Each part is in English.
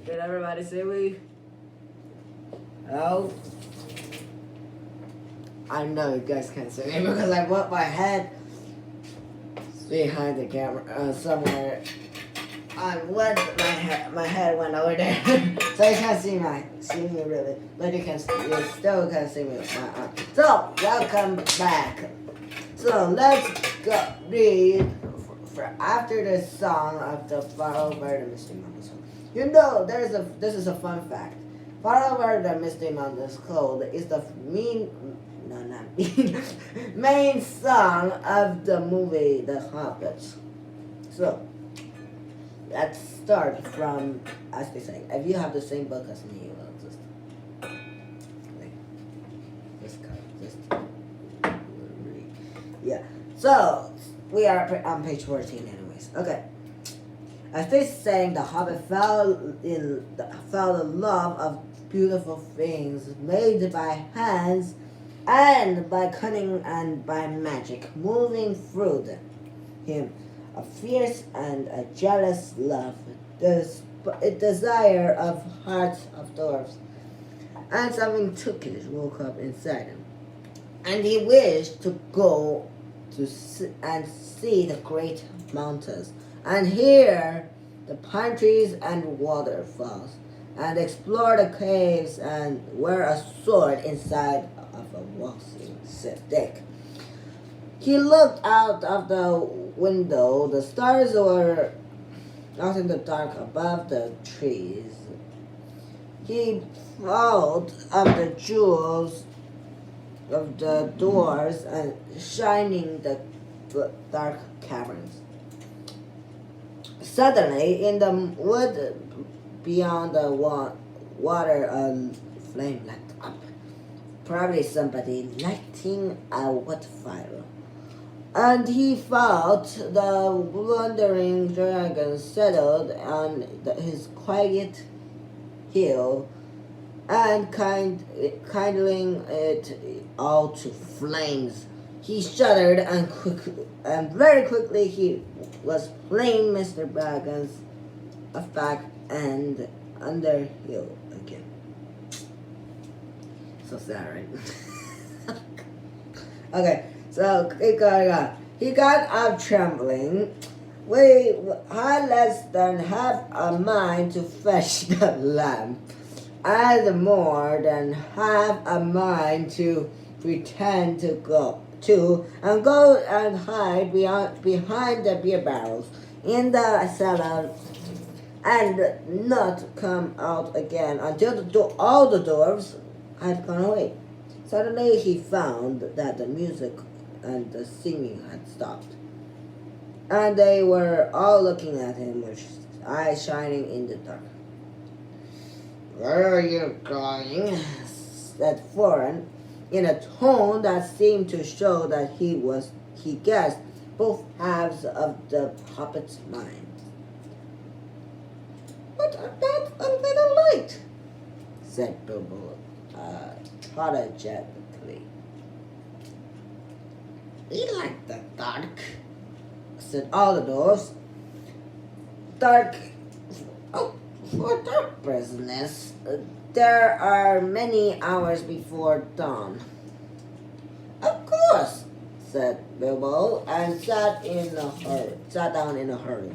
Did everybody say we? Oh. I know you guys can't see me because I put my head behind the camera somewhere. I went my head went over there, so you can't see me really, but you still can see me with my arm. So welcome back. So let's go read for after the song of the Far Over the Misty Mountains. You know, this is a fun fact. Far Over the Misty Mountains Cold is the main song of the movie The Hobbit. So let's start from, as they say, if you have the same book as me, you will just read. Yeah. So we are on page 14 anyways. Okay. As they saying, the Hobbit fell in love of beautiful things made by hands and by cunning and by magic, moving through him a fierce and a jealous love, a desire of hearts of dwarfs, and something Turkish woke up inside him, and he wished to go to see the great mountains, and hear the pine trees and waterfalls, and explore the caves and wear a sword inside of a walking stick. He looked out of the window. The stars were out in the dark above the trees. He thought of the jewels of the doors and shining the dark caverns. Suddenly, in the wood beyond the water, a flame lit up. Probably somebody lighting a wood fire. And he felt the wandering dragon settled on his quiet hill and kindling it all to flames. He shuddered and very quickly he was playing Mr. Baggins back and under hill again. So sad, right? Okay, so he got up trembling. We had less than half a mind to fetch the lamp, and more than half a mind to pretend to go and hide behind the beer barrels in the cellar, and not come out again until all the dwarves had gone away. Suddenly he found that the music and the singing had stopped, and they were all looking at him with eyes shining in the dark. "Where are you going?" said Foreign, in a tone that seemed to show that he guessed both halves of the Hobbit's mind. "What about a little light?" said Bilbo apologetically. "We like the dark," said all the dwarfs. "Dark? Oh, for dark business. There are many hours before dawn." "Of course," said Bilbo, and sat down in a hurry.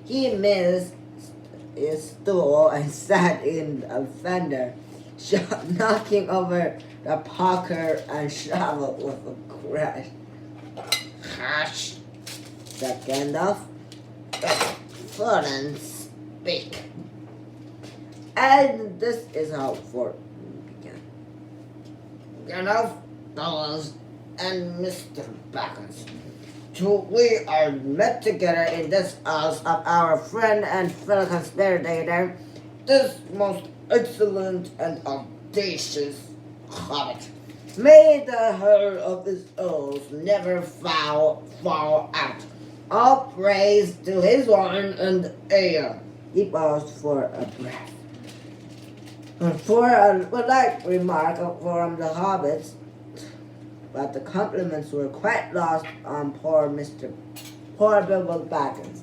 He missed his stool and sat in a fender, knocking over the poker and shovel with a crash. "Hush," said Gandalf. "Fordon, speak." And this is how Ford began. "Gandalf, Dollars, and Mr. Baggins, we are met together in this house of our friend and fellow conspirator, this most excellent and audacious hobbit. May the herd of his oaths never fall out. All praise to his wine and ale." He paused for a breath. For a polite remark from the hobbits, but the compliments were quite lost on poor Bilbo Baggins,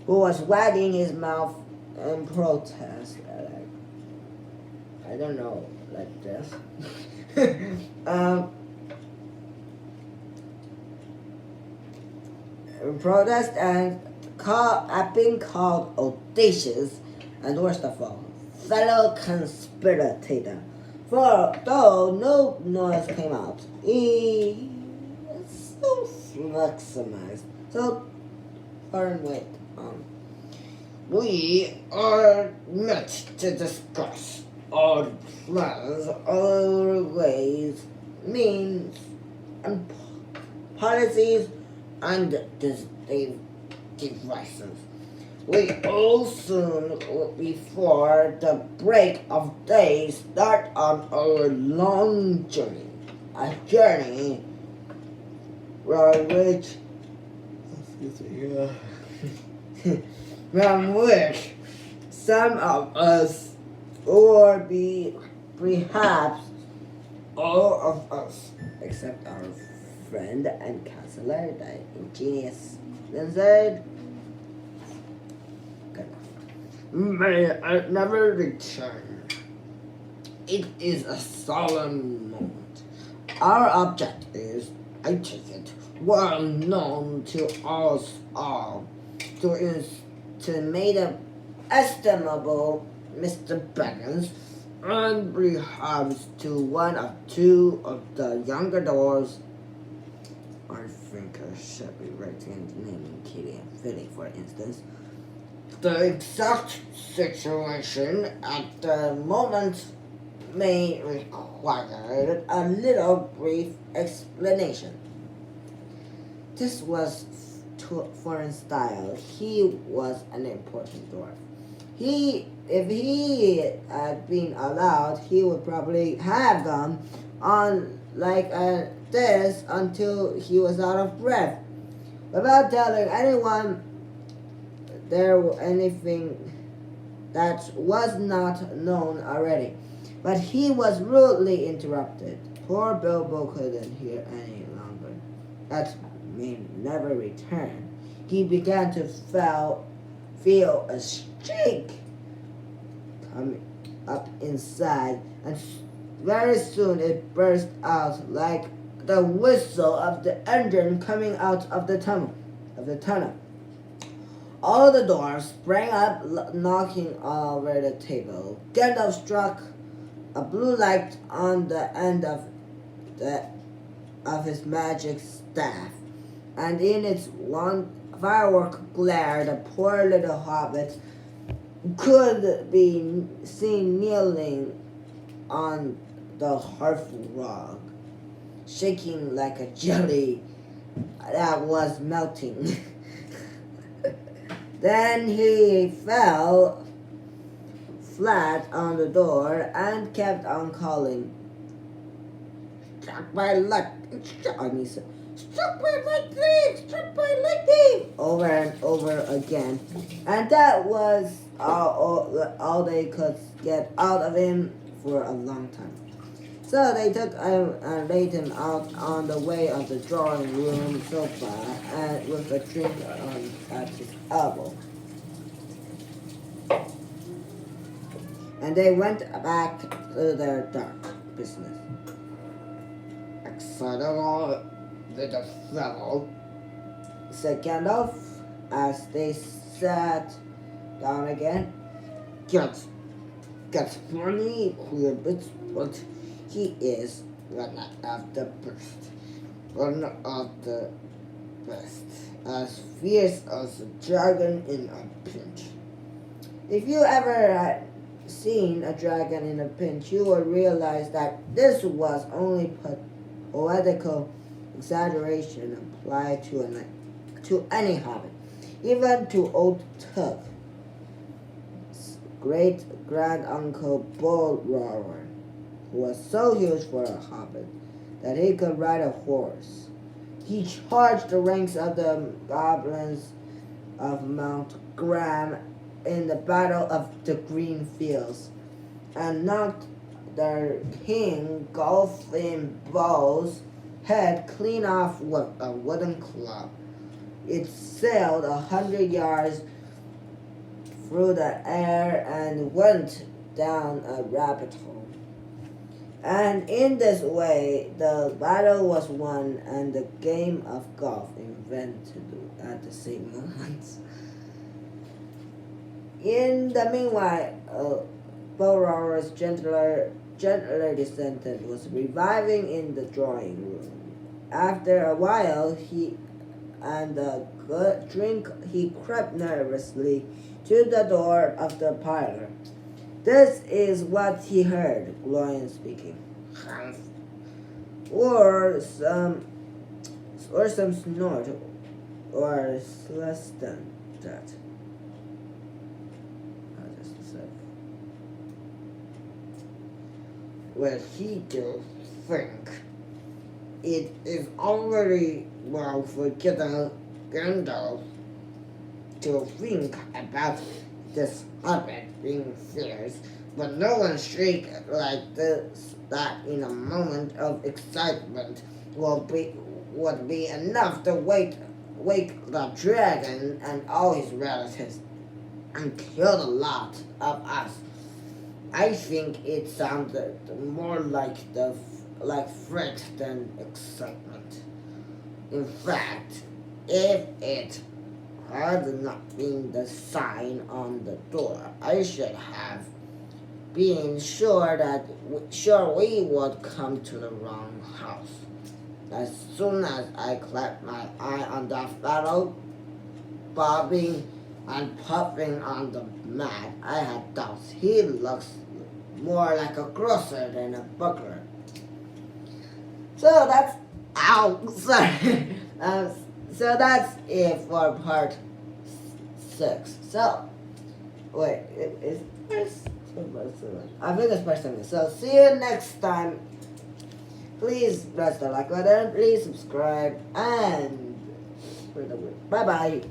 who was wagging his mouth in protest. I don't know, like this. In protest and being called audacious, and worst of all, fellow conspirator. For though no noise came out, he was so maximized. So, wait. We are met to discuss our plans, our ways, means, and policies, and devices. We all soon, before the break of day, start on our long journey. A journey from which some of us, or perhaps all of us, except our friend and counselor, the ingenious Lindsay, may I never return. It is a solemn moment. Our object is, I take it, well known to us all, to make an estimable Mr. Baggins, and perhaps to one or two of the younger doors. I think I should be writing the name Kitty and Philly, for instance. The exact situation at the moment may require a little brief explanation. This was foreign style. He was an important dwarf. If he had been allowed, he would probably have gone on like this until he was out of breath, without telling anyone anything that was not known already. But he was rudely interrupted. Poor Bilbo couldn't hear any longer. That may never return. He began to feel a shake coming up inside, and very soon it burst out like the whistle of the engine coming out of the tunnel. All the doors sprang up, knocking over the table. Gandalf struck a blue light on the end of his magic staff, and in its one firework glare, the poor little hobbit could be seen kneeling on the hearthrug, shaking like a jelly that was melting. Then he fell flat on the door and kept on calling, struck by lightning, struck by lightning, over and over again. And that was all they could get out of him for a long time. So they took and laid him out on the way of the drawing room sofa, and with a drink at his elbow. And they went back to their dark business. Excitable little fellow, said Gandalf, as they sat down again. Gets funny, queer bits, but he is one of the best, as fierce as a dragon in a pinch. If you ever seen a dragon in a pinch, you will realize that this was only poetical exaggeration applied to any hobbit, even to old Tug, great granduncle Bullroarer, who was so huge for a hobbit that he could ride a horse. He charged the ranks of the goblins of Mount Graham in the Battle of the Green Fields, and knocked their king Golfinbow's head clean off with a wooden club. It sailed 100 yards through the air and went down a rabbit hole. And in this way, the battle was won and the game of golf invented at the same moment. In the meanwhile, Borrower's gentler descendant was reviving in the drawing room. After a while, he crept nervously to the door of the parlor. This is what he heard, Gloin speaking. Or some snort, or less than that. Just a sec. Well, he do think it is already well for Gandalf to think about this hobbit being fierce, but no one shriek like this that in a moment of excitement would be enough to wake the dragon and all his relatives and kill a lot of us. I think it sounded more like threat than excitement. In fact, if it had not been the sign on the door, I should have been sure we would come to the wrong house. As soon as I clapped my eye on that fellow, bobbing and puffing on the mat, I had doubts. He looks more like a grocer than a burglar. So that's sorry. So that's it for part 6. So wait, I think it's part 7. So see you next time. Please press the like button. Please subscribe and bye bye.